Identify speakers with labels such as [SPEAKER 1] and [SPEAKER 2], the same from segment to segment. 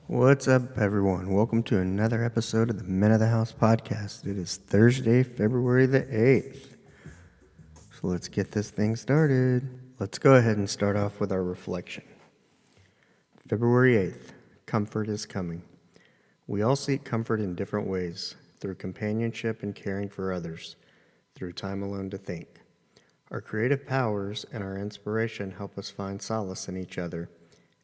[SPEAKER 1] What's up, everyone? Welcome to another episode of the Men of the House podcast. It is Thursday, February the 8th. So let's get this thing started. Let's go ahead and start off with our reflection. February 8th, comfort is coming. We all seek comfort in different ways, through companionship and caring for others, through time alone to think. Our creative powers and our inspiration help us find solace in each other,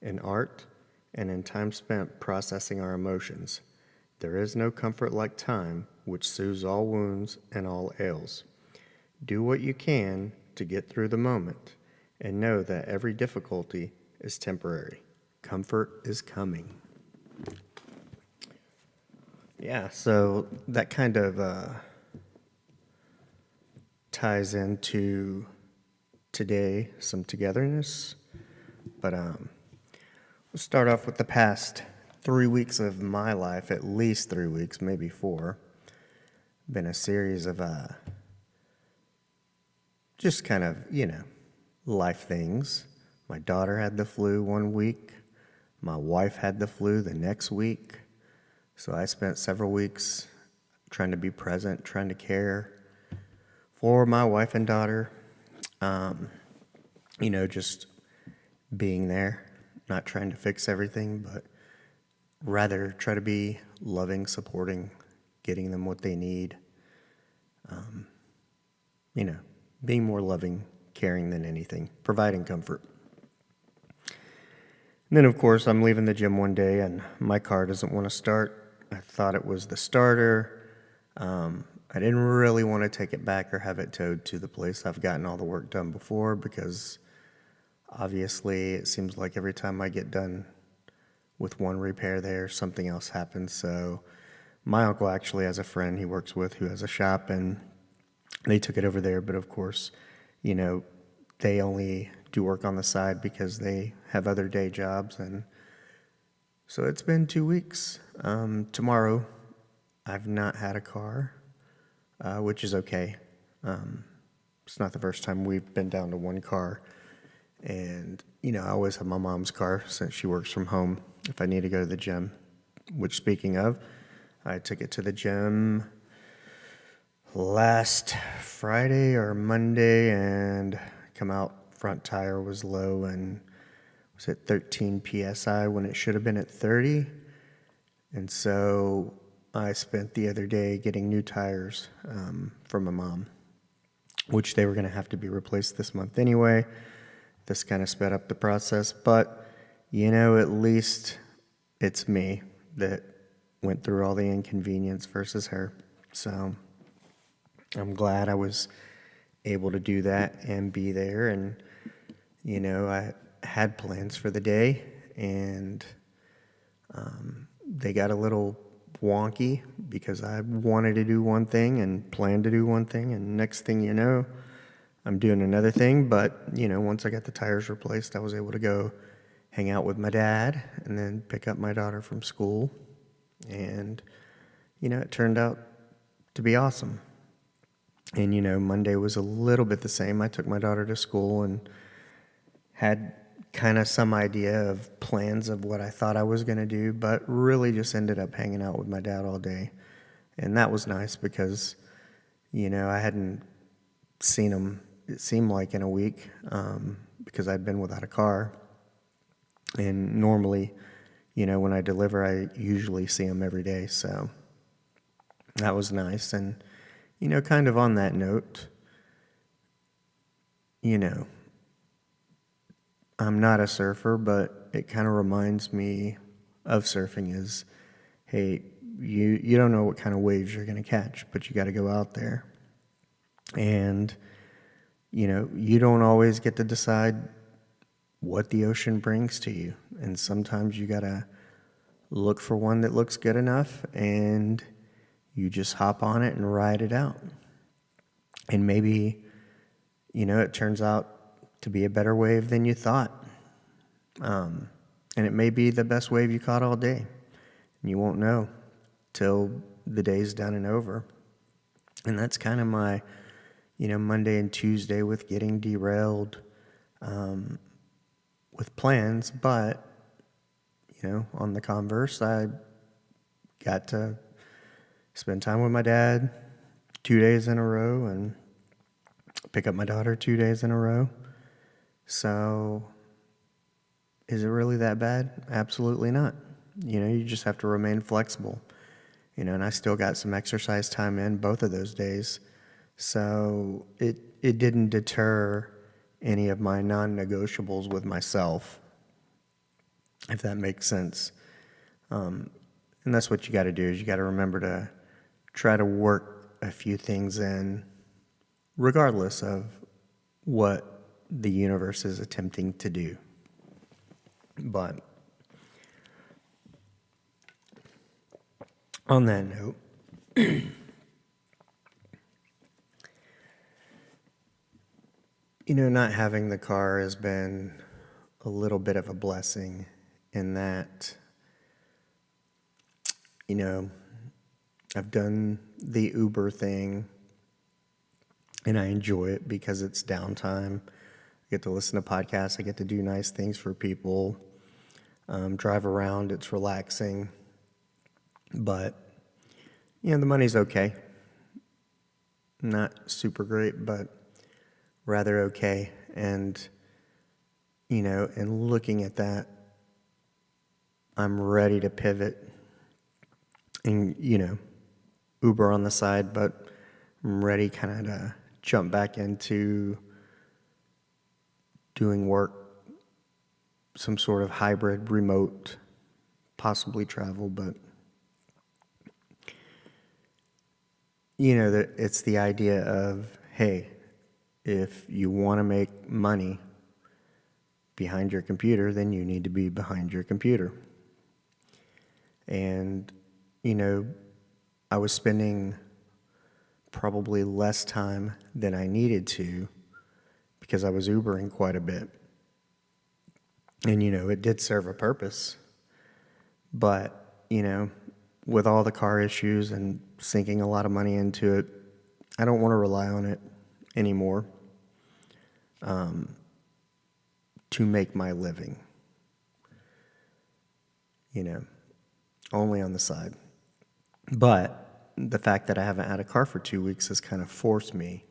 [SPEAKER 1] in art, and in time spent processing our emotions. There is no comfort like time, which soothes all wounds and all ails. Do what you can to get through the moment, and know that every difficulty is temporary. Comfort is coming. Yeah, so that kind of ties into today, some togetherness, but we'll start off with the past 3 weeks of my life, at least 3 weeks, maybe 4. Been a series of just kind of, life things. My daughter had the flu 1 week. My wife had the flu the next week. So I spent several weeks trying to be present, trying to care for my wife and daughter. Just being there. Not trying to fix everything, but rather try to be loving, supporting, getting them what they need. Being more loving, caring than anything, providing comfort. And then, of course, I'm leaving the gym one day and my car doesn't want to start. I thought it was the starter. I didn't really want to take it back or have it towed to the place I've gotten all the work done before, because obviously it seems like every time I get done with one repair there, something else happens. So my uncle actually has a friend he works with who has a shop, and they took it over there. But of course, they only do work on the side because they have other day jobs. And so it's been 2 weeks. Tomorrow, I've not had a car, which is okay. It's not the first time we've been down to one car. And, I always have my mom's car since she works from home if I need to go to the gym. Which, speaking of, I took it to the gym last Friday or Monday and come out, front tire was low and was at 13 PSI when it should have been at 30. And so I spent the other day getting new tires from my mom, which they were going to have to be replaced this month anyway. This kind of sped up the process, but at least it's me that went through all the inconvenience versus her. So I'm glad I was able to do that and be there. And, I had plans for the day, and they got a little wonky because I wanted to do one thing and planned to do one thing, and next thing you know, I'm doing another thing. But, once I got the tires replaced, I was able to go hang out with my dad and then pick up my daughter from school. And, it turned out to be awesome. And, Monday was a little bit the same. I took my daughter to school and had kind of some idea of plans of what I thought I was going to do, but really just ended up hanging out with my dad all day. And that was nice because, I hadn't seen him, it seemed like, in a week, because I'd been without a car. And normally, when I deliver, I usually see him every day. So that was nice. And, kind of on that note, I'm not a surfer, but it kind of reminds me of surfing is, hey, you don't know what kind of waves you're going to catch, but you got to go out there. And, you don't always get to decide what the ocean brings to you. And sometimes you got to look for one that looks good enough, and you just hop on it and ride it out. And maybe, it turns out to be a better wave than you thought. And it may be the best wave you caught all day. And you won't know till the day's done and over. And that's kind of my, Monday and Tuesday with getting derailed with plans. But, on the Converse, I got to spend time with my dad 2 days in a row and pick up my daughter 2 days in a row. So is it really that bad? Absolutely not. You just have to remain flexible. And I still got some exercise time in both of those days. So it didn't deter any of my non-negotiables with myself, if that makes sense. And that's what you got to do, is you got to remember to try to work a few things in, regardless of what the universe is attempting to do. But on that note, not having the car has been a little bit of a blessing in that, I've done the Uber thing and I enjoy it because it's downtime. I get to listen to podcasts. I get to do nice things for people. Drive around. It's relaxing. But, the money's okay. Not super great, but rather okay. And, and looking at that, I'm ready to pivot and, Uber on the side, but I'm ready kind of to jump back into doing work, some sort of hybrid, remote, possibly travel, but that it's the idea of, hey, if you want to make money behind your computer, then you need to be behind your computer. And, I was spending probably less time than I needed to because I was Ubering quite a bit. And, it did serve a purpose. But, with all the car issues and sinking a lot of money into it, I don't want to rely on it anymore to make my living. Only on the side. But the fact that I haven't had a car for 2 weeks has kind of forced me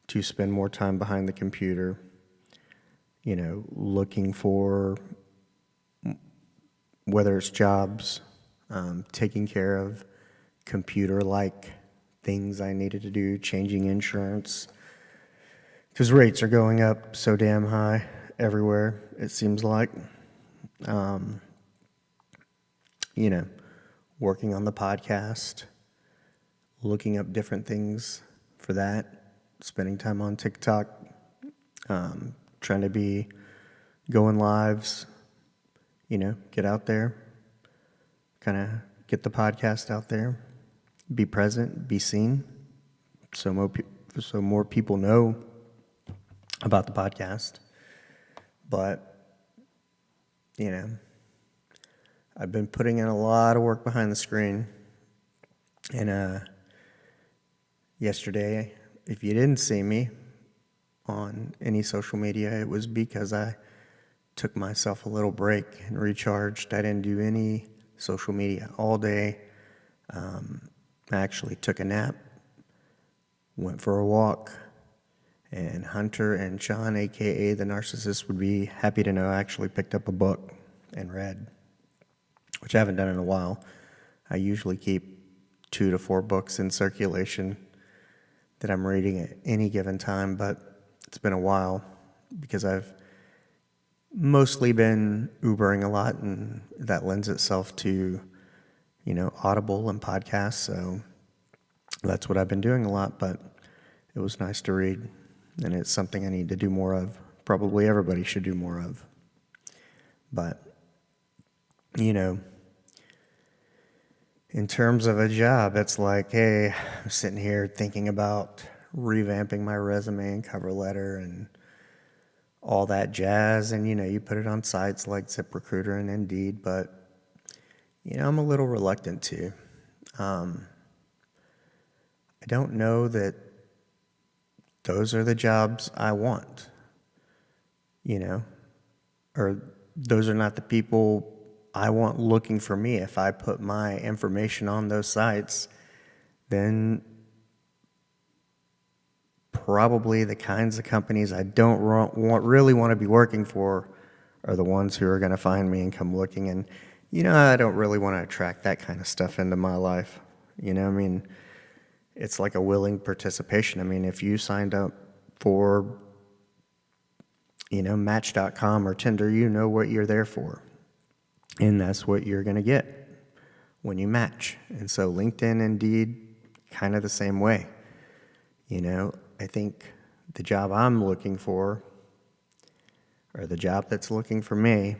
[SPEAKER 1] to spend more time behind the computer, looking for whether it's jobs, taking care of computer-like things I needed to do, changing insurance, because rates are going up so damn high everywhere, it seems like. Working on the podcast, looking up different things for that, spending time on TikTok, trying to be going lives, get out there, kind of get the podcast out there, be present, be seen, so more people know about the podcast. But, I've been putting in a lot of work behind the screen. And yesterday, if you didn't see me on any social media, it was because I took myself a little break and recharged. I didn't do any social media all day. I actually took a nap, went for a walk, and Hunter and Sean, a.k.a. the Narcissist, would be happy to know I actually picked up a book and read, which I haven't done in a while. I usually keep 2 to 4 books in circulation that I'm reading at any given time, but it's been a while because I've mostly been Ubering a lot, and that lends itself to, Audible and podcasts, so that's what I've been doing a lot, but it was nice to read, and it's something I need to do more of. Probably everybody should do more of. But, in terms of a job, it's like, hey, I'm sitting here thinking about revamping my resume and cover letter and all that jazz. And, you put it on sites like ZipRecruiter and Indeed, but, I'm a little reluctant to. I don't know that those are the jobs I want, or those are not the people I want looking for me. If I put my information on those sites, then probably the kinds of companies I don't really want to be working for are the ones who are going to find me and come looking. And, I don't really want to attract that kind of stuff into my life. I mean, it's like a willing participation. I mean, if you signed up for, Match.com or Tinder, you know what you're there for. And that's what you're going to get when you match. And so LinkedIn, Indeed, kind of the same way. I think the job I'm looking for, or the job that's looking for me,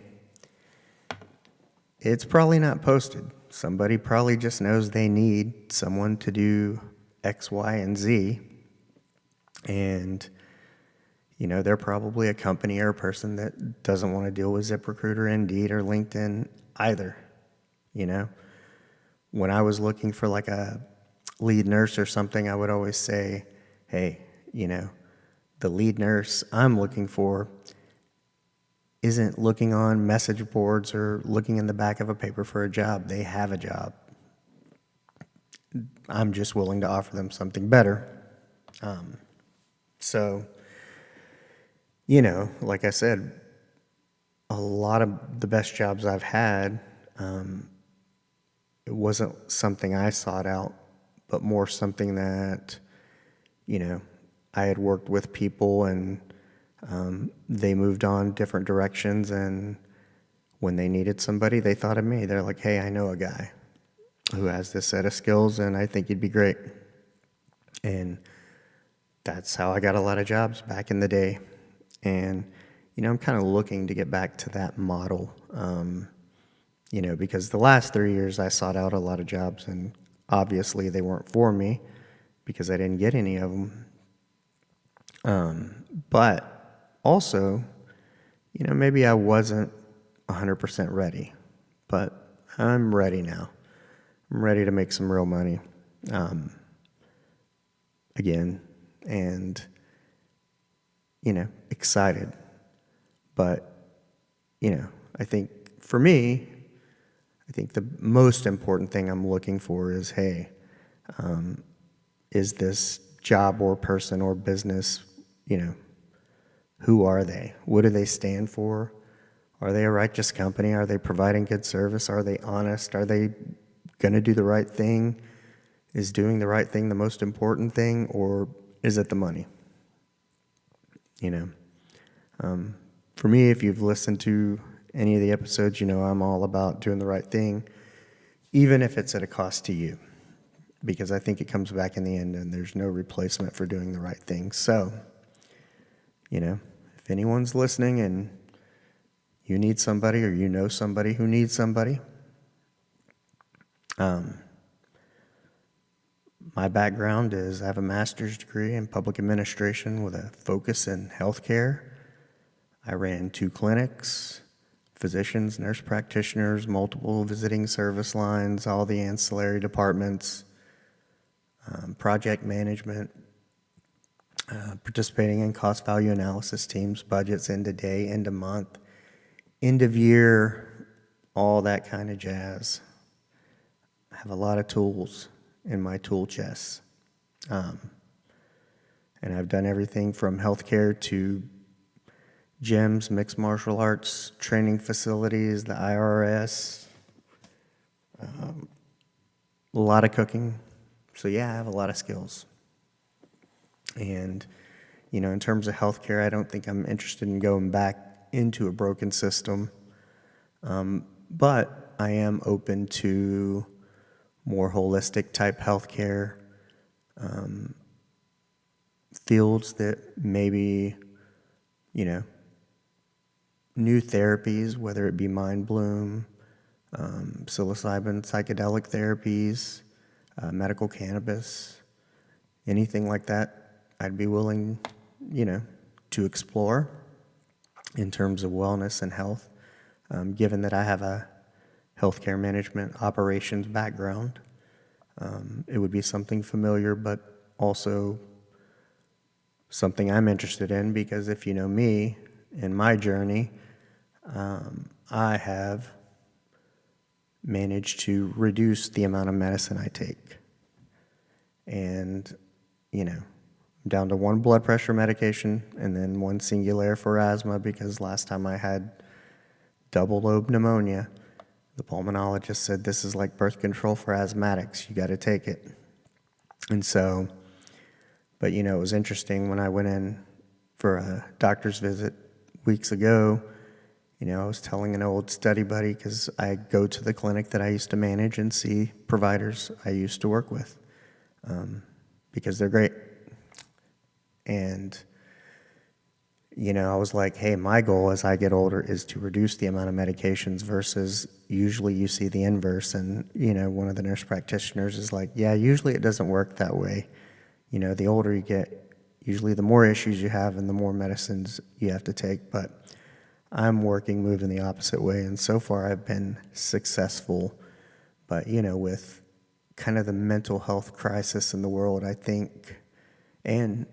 [SPEAKER 1] it's probably not posted. Somebody probably just knows they need someone to do X, Y, and Z. And, they're probably a company or a person that doesn't want to deal with ZipRecruiter, Indeed, or LinkedIn either. When I was looking for like a lead nurse or something, I would always say, hey, the lead nurse I'm looking for isn't looking on message boards or looking in the back of a paper for a job. They have a job. I'm just willing to offer them something better. So, like I said, a lot of the best jobs I've had, it wasn't something I sought out, but more something that, I had worked with people and they moved on different directions, and when they needed somebody, they thought of me. They're like, hey, I know a guy who has this set of skills, and I think you'd be great. And that's how I got a lot of jobs back in the day. And, I'm kind of looking to get back to that model, because the last 3 years I sought out a lot of jobs, and obviously they weren't for me because I didn't get any of them. But also, maybe I wasn't 100% ready, but I'm ready now. I'm ready to make some real money, again, and, excited. But, I think for me, the most important thing I'm looking for is, hey, is this job or person or business, who are they? What do they stand for? Are they a righteous company? Are they providing good service? Are they honest? Are they going to do the right thing? Is doing the right thing the most important thing, or is it the money? For me, if you've listened to any of the episodes, I'm all about doing the right thing, even if it's at a cost to you, because I think it comes back in the end and there's no replacement for doing the right thing. So, if anyone's listening and you need somebody or you know somebody who needs somebody, my background is I have a master's degree in public administration with a focus in healthcare. I ran 2 clinics, physicians, nurse practitioners, multiple visiting service lines, all the ancillary departments, project management, participating in cost value analysis teams, budgets, end of day, end of month, end of year, all that kind of jazz. I have a lot of tools in my tool chest. And I've done everything from healthcare to gyms, mixed martial arts, training facilities, the IRS, a lot of cooking. So yeah, I have a lot of skills. And, in terms of healthcare, I don't think I'm interested in going back into a broken system. But I am open to more holistic type healthcare, fields that maybe, new therapies, whether it be mind bloom, psilocybin, psychedelic therapies, medical cannabis, anything like that, I'd be willing, to explore in terms of wellness and health, given that I have a healthcare management operations background. It would be something familiar, but also something I'm interested in, because if you know me and my journey, I have managed to reduce the amount of medicine I take. And, I'm down to one blood pressure medication and then one Singulair for asthma, because last time I had double lobe pneumonia, the pulmonologist said, this is like birth control for asthmatics. You got to take it. And so, but it was interesting when I went in for a doctor's visit weeks ago. I was telling an old study buddy, because I go to the clinic that I used to manage and see providers I used to work with, because they're great. And, I was like, hey, my goal as I get older is to reduce the amount of medications, versus usually you see the inverse. And, one of the nurse practitioners is like, yeah, usually it doesn't work that way. The older you get, usually the more issues you have and the more medicines you have to take. But I'm moving the opposite way. And so far I've been successful. But, with kind of the mental health crisis in the world, I think, and,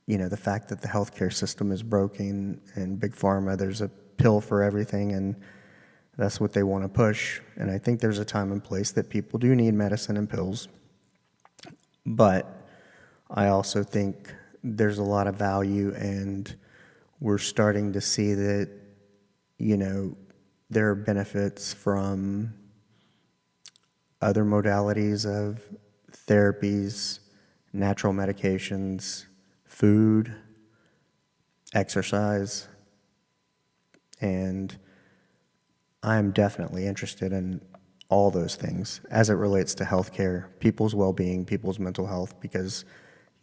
[SPEAKER 1] the fact that the healthcare system is broken and Big Pharma, there's a pill for everything, and that's what they want to push. And I think there's a time and place that people do need medicine and pills. But I also think there's a lot of value, and we're starting to see that, there are benefits from other modalities of therapies, natural medications, food, exercise, and I'm definitely interested in all those things as it relates to healthcare, people's well-being, people's mental health, because,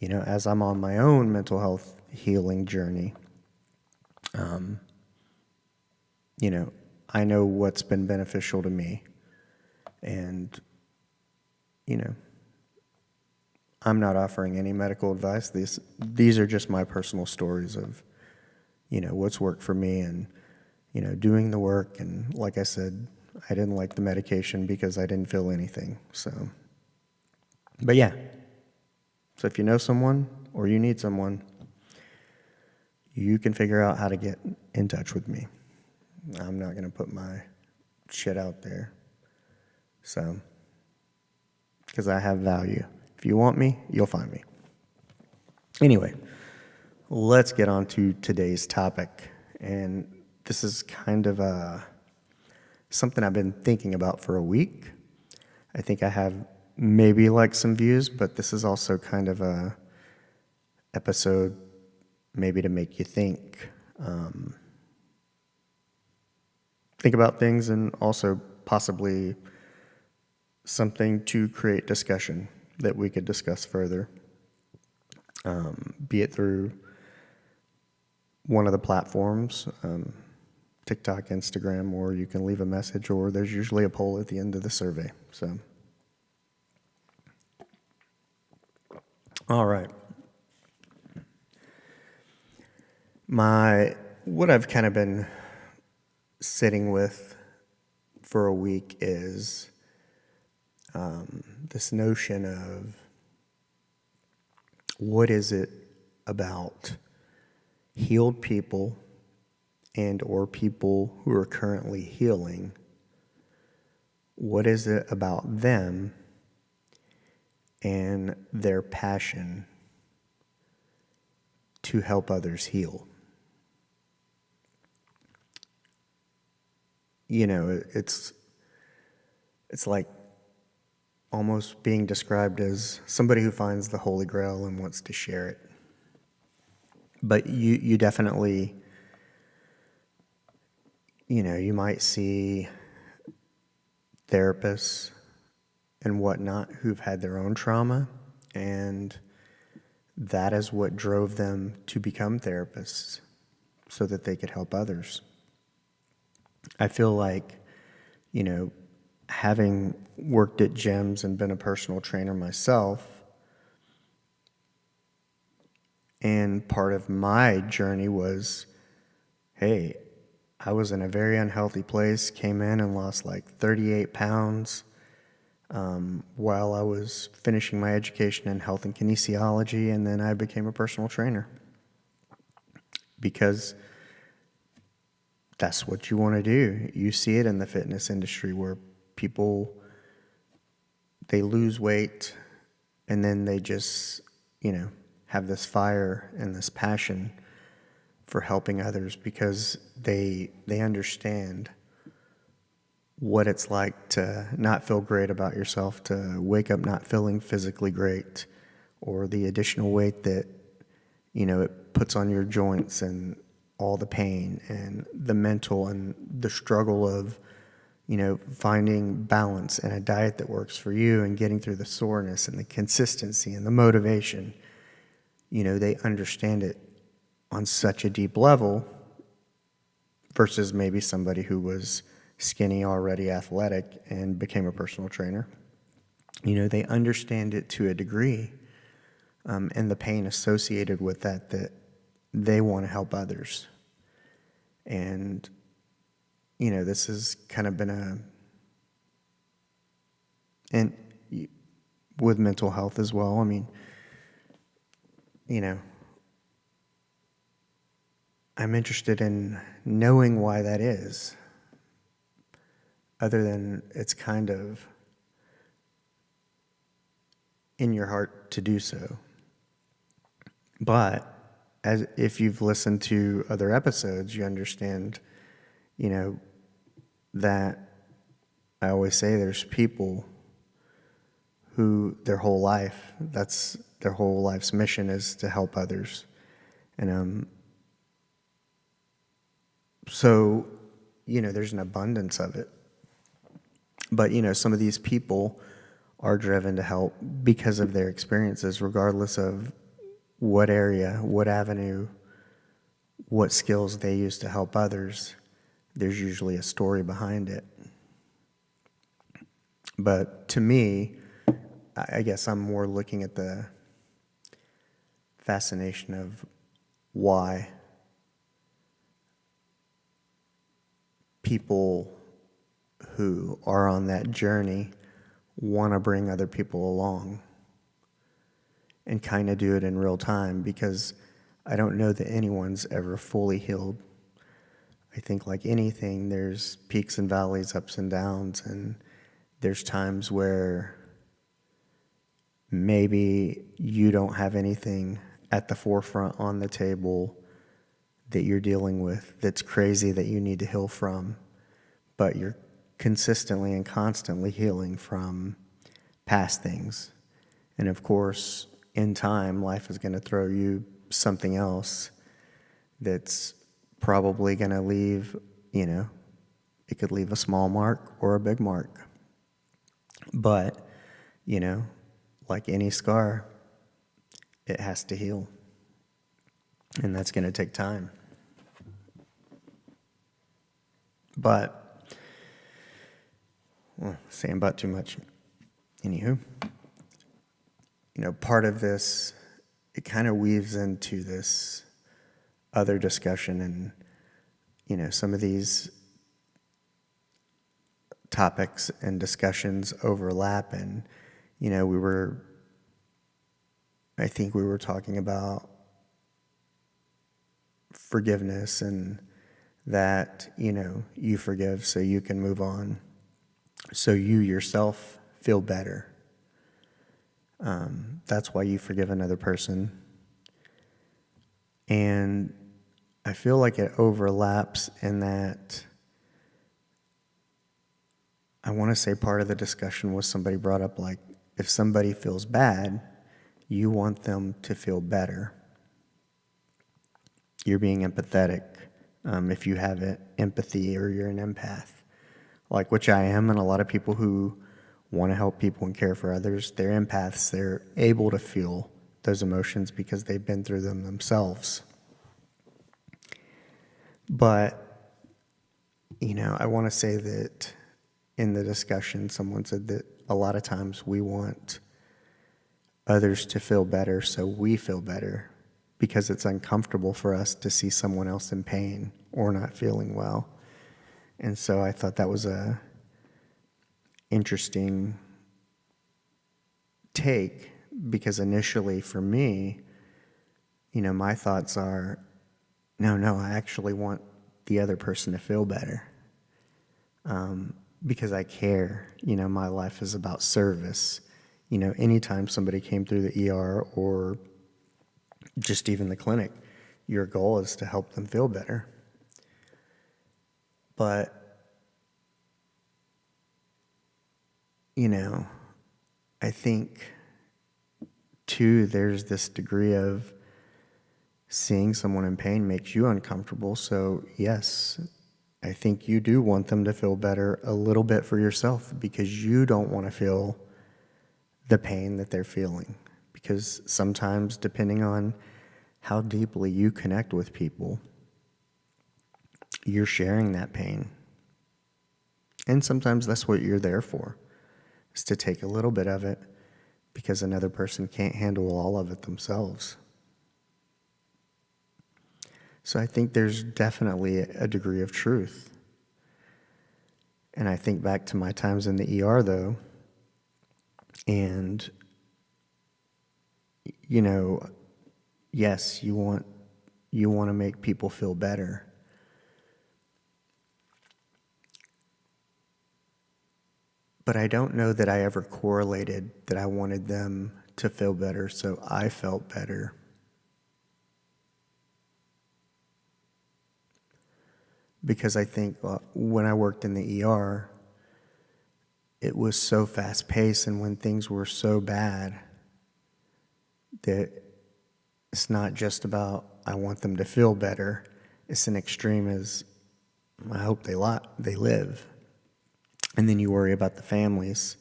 [SPEAKER 1] as I'm on my own mental health healing journey, I know what's been beneficial to me, and, I'm not offering any medical advice. These are just my personal stories of, what's worked for me, and, doing the work. And like I said, I didn't like the medication because I didn't feel anything. So, but yeah. So if you know someone or you need someone, you can figure out how to get in touch with me. I'm not going to put my shit out there. So, because I have value. If you want me, you'll find me. Anyway, let's get on to today's topic. And this is kind of something I've been thinking about for a week. I think I have maybe like some views, but this is also kind of a episode maybe to make you think about things, and also possibly something to create discussion that we could discuss further, be it through one of the platforms, TikTok, Instagram, or you can leave a message, or there's usually a poll at the end of the survey. So, all right. What I've kind of been sitting with for a week is this notion of what is it about healed people and or people who are currently healing, what is it about them and their passion to help others heal? It's like almost being described as somebody who finds the Holy Grail and wants to share it. But you definitely, you might see therapists and whatnot who've had their own trauma, and that is what drove them to become therapists, so that they could help others. I feel like, having worked at gyms and been a personal trainer myself, and part of my journey was, hey, I was in a very unhealthy place, came in and lost like 38 pounds while I was finishing my education in health and kinesiology, and then I became a personal trainer. Because that's what you want to do. You see it in the fitness industry where People, they lose weight and then they just, have this fire and this passion for helping others because they understand what it's like to not feel great about yourself, to wake up not feeling physically great, or the additional weight that, it puts on your joints and all the pain and the mental and the struggle of, finding balance and a diet that works for you and getting through the soreness and the consistency and the motivation. They understand it on such a deep level versus maybe somebody who was skinny, already athletic, and became a personal trainer. They understand it to a degree, and the pain associated with that they want to help others. And, this has kind of been and with mental health as well. I mean, I'm interested in knowing why that is, other than it's kind of in your heart to do so. But as if you've listened to other episodes, you understand, that I always say there's people who their whole life's mission is to help others. And so, there's an abundance of it. But, some of these people are driven to help because of their experiences, regardless of what area, what avenue, what skills they use to help others. There's usually a story behind it. But to me, I guess I'm more looking at the fascination of why people who are on that journey want to bring other people along and kind of do it in real time, because I don't know that anyone's ever fully healed. I think like anything, there's peaks and valleys, ups and downs, and there's times where maybe you don't have anything at the forefront on the table that you're dealing with that's crazy that you need to heal from, but you're consistently and constantly healing from past things. And of course, in time, life is going to throw you something else that's probably going to leave, it could leave a small mark or a big mark. But, like any scar, it has to heal. And that's going to take time. But, saying but too much. Anywho, part of this, it kind of weaves into this other discussion, and, some of these topics and discussions overlap, and, I think we were talking about forgiveness, and that, you forgive so you can move on, so you yourself feel better. That's why you forgive another person. And I feel like it overlaps in that I want to say part of the discussion was somebody brought up, like, if somebody feels bad, you want them to feel better. You're being empathetic. If you have empathy or you're an empath, like which I am, and a lot of people who want to help people and care for others, they're empaths. They're able to feel those emotions because they've been through them themselves. But, I want to say that in the discussion, someone said that a lot of times we want others to feel better so we feel better, because it's uncomfortable for us to see someone else in pain or not feeling well. And so I thought that was a interesting take, because initially for me, my thoughts are, no, I actually want the other person to feel better. because I care. My life is about service. Anytime somebody came through the ER or just even the clinic, your goal is to help them feel better. But, I think, too, there's this degree of seeing someone in pain makes you uncomfortable. So, yes, I think you do want them to feel better a little bit for yourself because you don't want to feel the pain that they're feeling. Because sometimes, depending on how deeply you connect with people, you're sharing that pain. And sometimes that's what you're there for, is to take a little bit of it because another person can't handle all of it themselves. So I think there's definitely a degree of truth. And I think back to my times in the ER, though, and, yes, you want to make people feel better. But I don't know that I ever correlated that I wanted them to feel better, so I felt better. Because I think when I worked in the ER, it was so fast-paced, and when things were so bad, that it's not just about I want them to feel better. It's an extreme as I hope they live. And then you worry about the families.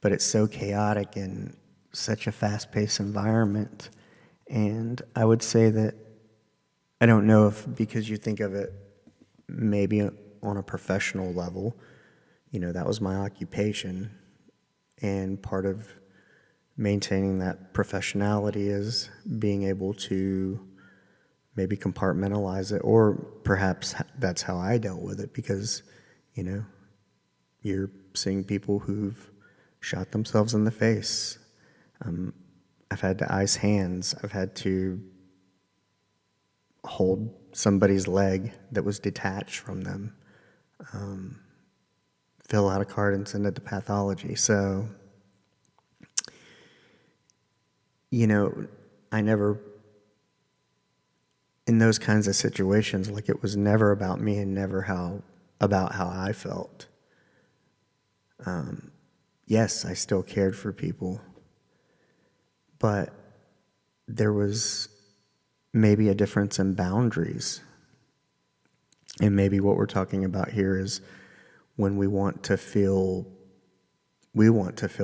[SPEAKER 1] But it's so chaotic and such a fast-paced environment. And I would say that I don't know if because you think of it maybe on a professional level, that was my occupation. And part of maintaining that professionality is being able to maybe compartmentalize it, or perhaps that's how I dealt with it because, you're seeing people who've shot themselves in the face. I've had to ice hands. I've had to hold somebody's leg that was detached from them, fill out a card and send it to pathology. So, I never, in those kinds of situations, like it was never about me and never about how I felt. Yes, I still cared for people, but there was maybe a difference in boundaries. And maybe what we're talking about here is when we want to feel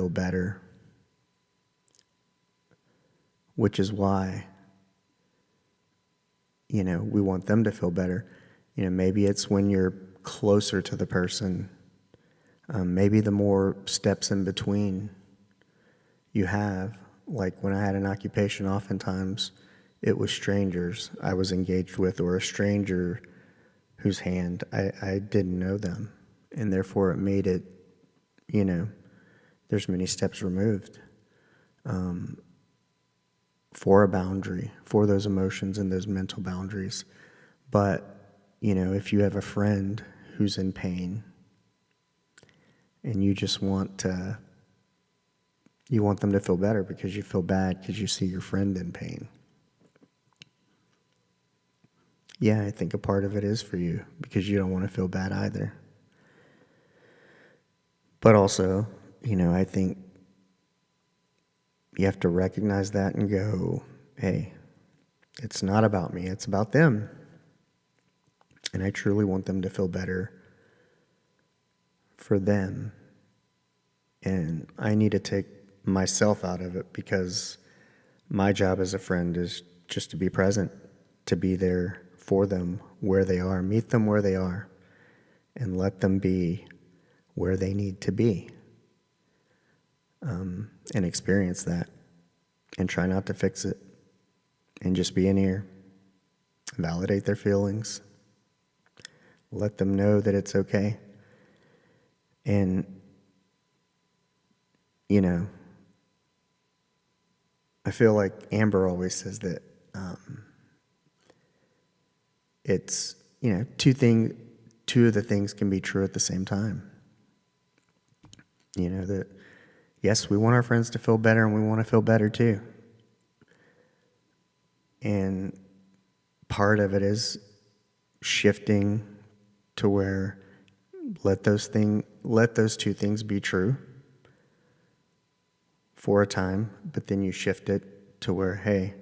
[SPEAKER 1] better, which is why, we want them to feel better. Maybe it's when you're closer to the person. Maybe the more steps in between you have, like when I had an occupation, oftentimes it was strangers I was engaged with or a stranger whose hand I didn't know them. And therefore it made it, there's many steps removed for a boundary, for those emotions and those mental boundaries. But, if you have a friend who's in pain, and you just want them to feel better because you feel bad because you see your friend in pain. Yeah, I think a part of it is for you because you don't want to feel bad either. But also, I think you have to recognize that and go, hey, it's not about me, it's about them. And I truly want them to feel better for them. And I need to take myself out of it because my job as a friend is just to be present, to be there for them where they are, meet them where they are, and let them be where they need to be, and experience that, and try not to fix it, and just be an ear, validate their feelings, let them know that it's okay. And, I feel like Amber always says that it's, two of the things can be true at the same time. That yes, we want our friends to feel better and we want to feel better too. And part of it is shifting to where let those two things be true for a time, but then you shift it to where, hey,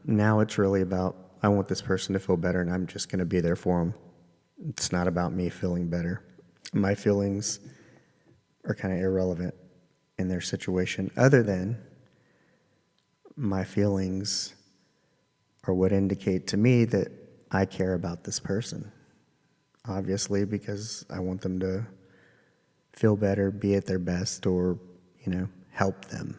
[SPEAKER 1] now it's really about, I want this person to feel better and I'm just going to be there for them. It's not about me feeling better. My feelings are kind of irrelevant in their situation, other than my feelings are what indicate to me that I care about this person. Obviously, because I want them to feel better, be at their best, or, help them.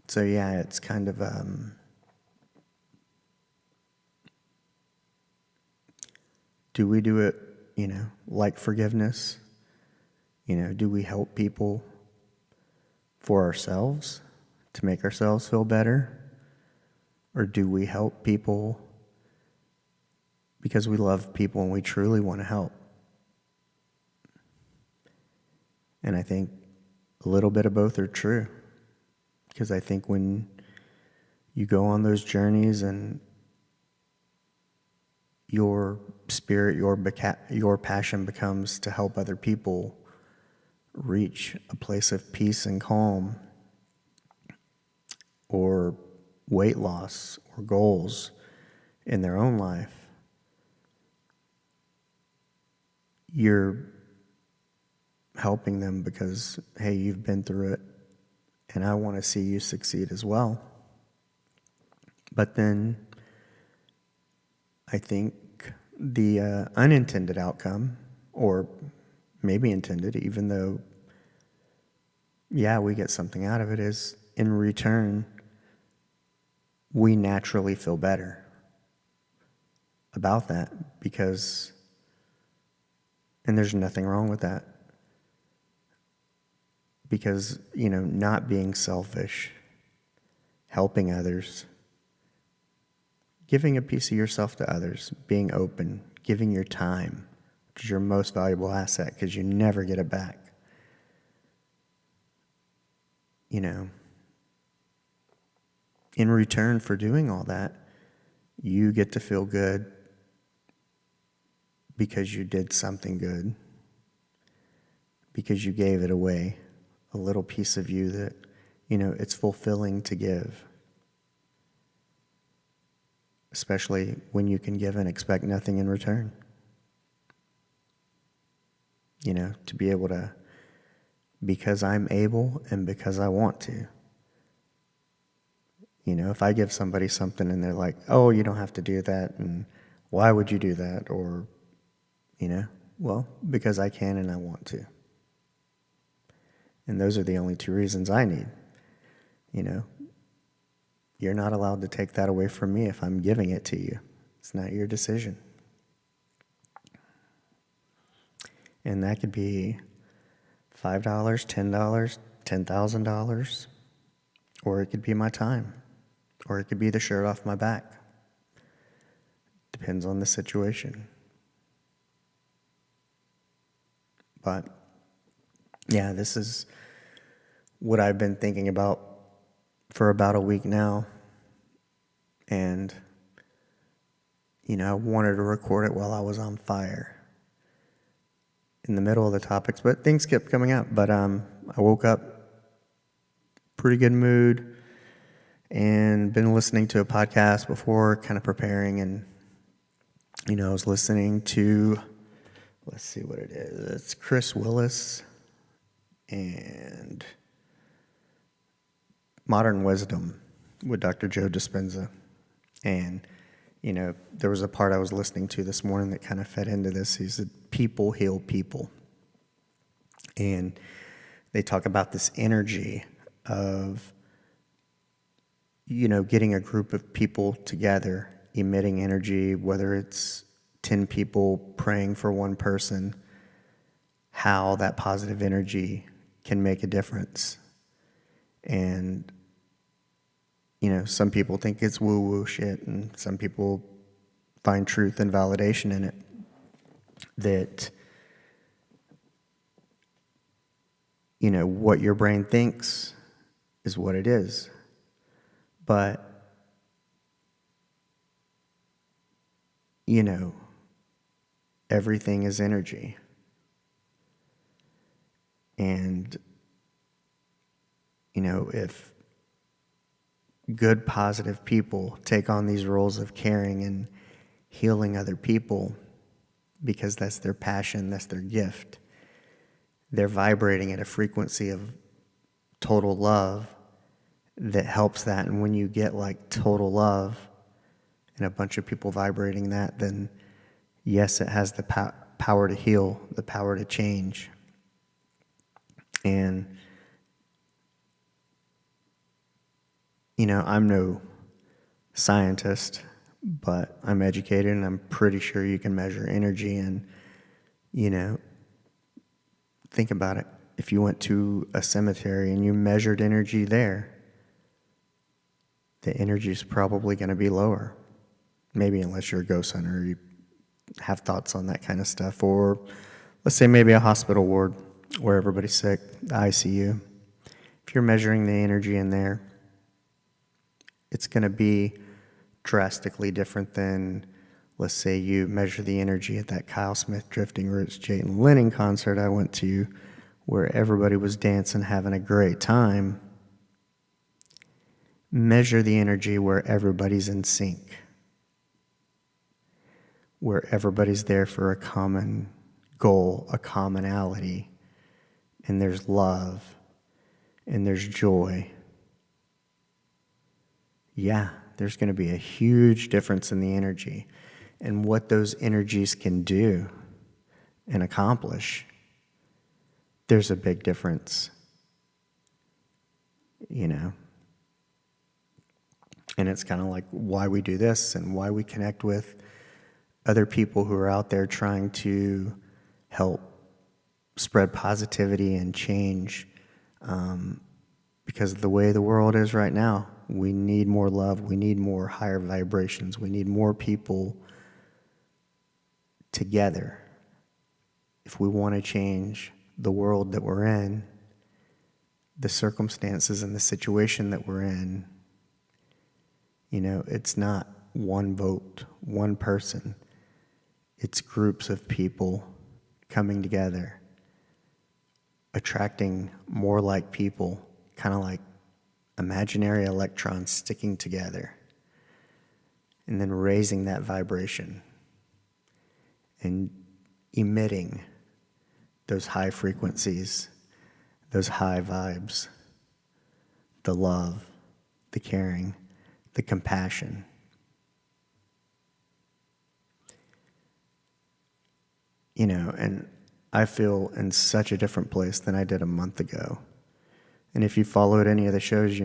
[SPEAKER 1] So yeah, it's kind of, do we do it, like forgiveness? Do we help people for ourselves to make ourselves feel better? Or do we help people because we love people and we truly want to help? And I think a little bit of both are true. Because I think when you go on those journeys and your spirit, your passion becomes to help other people reach a place of peace and calm, or weight loss, or goals in their own life, you're helping them because, hey, you've been through it, and I want to see you succeed as well. But then I think the unintended outcome, or maybe intended, even though, yeah, we get something out of it, is in return, we naturally feel better about that because, and there's nothing wrong with that, because, not being selfish, helping others, giving a piece of yourself to others, being open, giving your time, which is your most valuable asset because you never get it back. In return for doing all that, you get to feel good because you did something good, because you gave it away, a little piece of you that, it's fulfilling to give. Especially when you can give and expect nothing in return. To be able to, because I'm able and because I want to. If I give somebody something and they're like, oh, you don't have to do that, and why would you do that? Or, well, because I can and I want to. And those are the only two reasons I need. You're not allowed to take that away from me if I'm giving it to you. It's not your decision. And that could be $5, $10, $10,000, or it could be my time, or it could be the shirt off my back. Depends on the situation. But yeah, this is what I've been thinking about for about a week now. And, I wanted to record it while I was on fire in the middle of the topics, but things kept coming up. But I woke up pretty good mood and been listening to a podcast before, kind of preparing. And, I was listening to, let's see what it is. It's Chris Willis and Modern Wisdom with Dr. Joe Dispenza. And, there was a part I was listening to this morning that kind of fed into this. He said, people heal people. And they talk about this energy of, getting a group of people together, emitting energy, whether it's 10 people praying for one person, how that positive energy can make a difference. And some people think it's woo-woo shit, and some people find truth and validation in it. that, what your brain thinks is what it is. But, everything is energy. And, if good, positive people take on these roles of caring and healing other people because that's their passion, that's their gift, they're vibrating at a frequency of total love that helps that. And when you get like total love and a bunch of people vibrating that, then yes, it has the power to heal, the power to change. And, I'm no scientist, but I'm educated and I'm pretty sure you can measure energy. And, think about it. If you went to a cemetery and you measured energy there, the energy is probably going to be lower. Maybe unless you're a ghost hunter, you have thoughts on that kind of stuff. Or let's say maybe a hospital ward where everybody's sick, the ICU. If you're measuring the energy in there, it's going to be drastically different than, let's say, you measure the energy at that Kyle Smith Drifting Roots Jayton Lennon concert I went to, where everybody was dancing, having a great time. Measure the energy where everybody's in sync, where everybody's there for a common goal, a commonality, and there's love, and there's joy. Yeah, there's going to be a huge difference in the energy and what those energies can do and accomplish. There's a big difference, And it's kind of like why we do this and why we connect with other people who are out there trying to help spread positivity and change. Because of the way the world is right now, we need more love. We need more higher vibrations. We need more people together. If we want to change the world that we're in, the circumstances and the situation that we're in, it's not one vote, one person. It's groups of people coming together, attracting more like people, kind of like imaginary electrons sticking together, and then raising that vibration and emitting those high frequencies, those high vibes, the love, the caring, the compassion. And I feel in such a different place than I did a month ago. And if you followed any of the shows,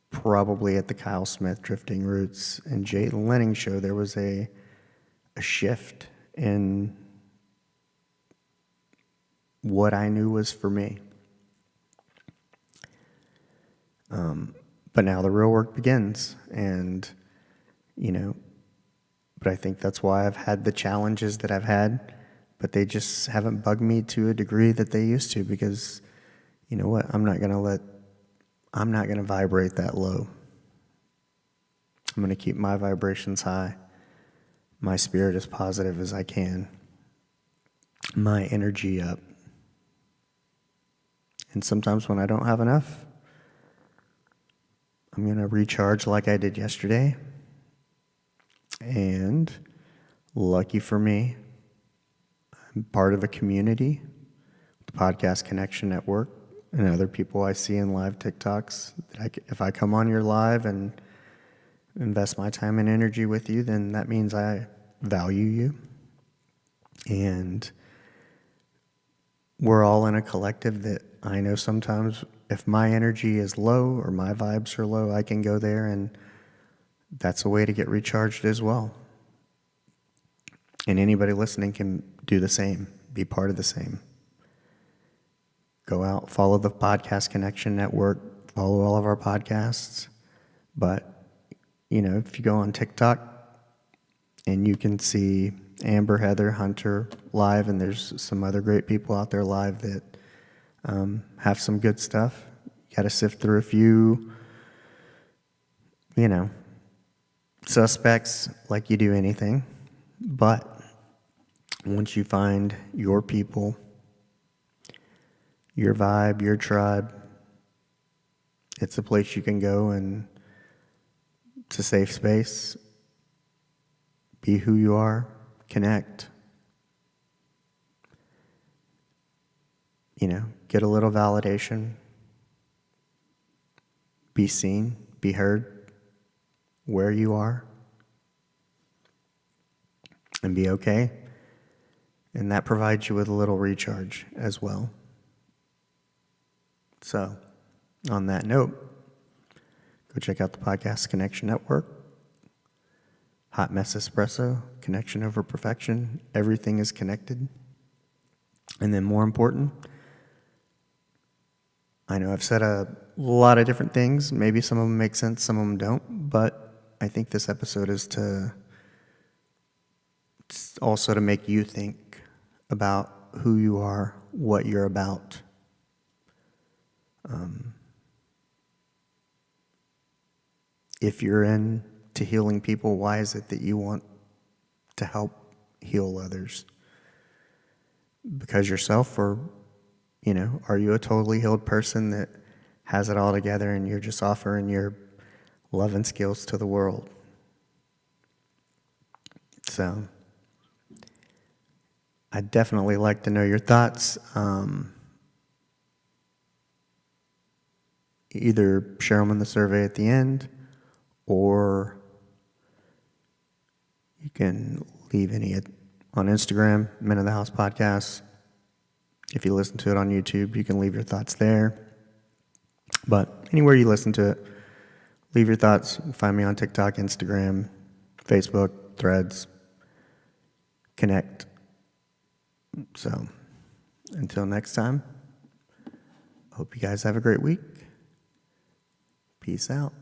[SPEAKER 1] probably at the Kyle Smith Drifting Roots and Jayton Lennon show, there was a shift in what I knew was for me. But now the real work begins, and, but I think that's why I've had the challenges that I've had, but they just haven't bugged me to a degree that they used to, because you know what? I'm not going to vibrate that low. I'm going to keep my vibrations high, my spirit as positive as I can, my energy up. And sometimes when I don't have enough, I'm going to recharge like I did yesterday. And lucky for me, I'm part of a community, the Podcast Connection Network, and other people I see in live TikToks. If I come on your live and invest my time and energy with you, then that means I value you. And we're all in a collective that I know sometimes if my energy is low or my vibes are low, I can go there, and that's a way to get recharged as well. And anybody listening can do the same, be part of the same. Go out, follow the Podcast Connection Network, follow all of our podcasts. But, if you go on TikTok and you can see Amber, Heather, Hunter live, and there's some other great people out there live that have some good stuff. You got to sift through a few, suspects like you do anything. But once you find your people, your vibe, your tribe, it's a place you can go, and it's a safe space. Be who you are, connect. Get a little validation. Be seen, be heard where you are, and be okay. And that provides you with a little recharge as well. So, on that note, go check out the Podcast Connection Network. Hot Mess Espresso, connection over perfection. Everything is connected. And then more important, I know I've said a lot of different things. Maybe some of them make sense, some of them don't. But I think this episode is also to make you think about who you are, what you're about. If you're into healing people, why is it that you want to help heal others? Because yourself, or are you a totally healed person that has it all together and you're just offering your love and skills to the world? So, I'd definitely like to know your thoughts. Either share them in the survey at the end, or you can leave any on Instagram, Men of the House Podcast. If you listen to it on YouTube, you can leave your thoughts there. But anywhere you listen to it, leave your thoughts. You can find me on TikTok, Instagram, Facebook, Threads. Connect. So, until next time, hope you guys have a great week. Peace out.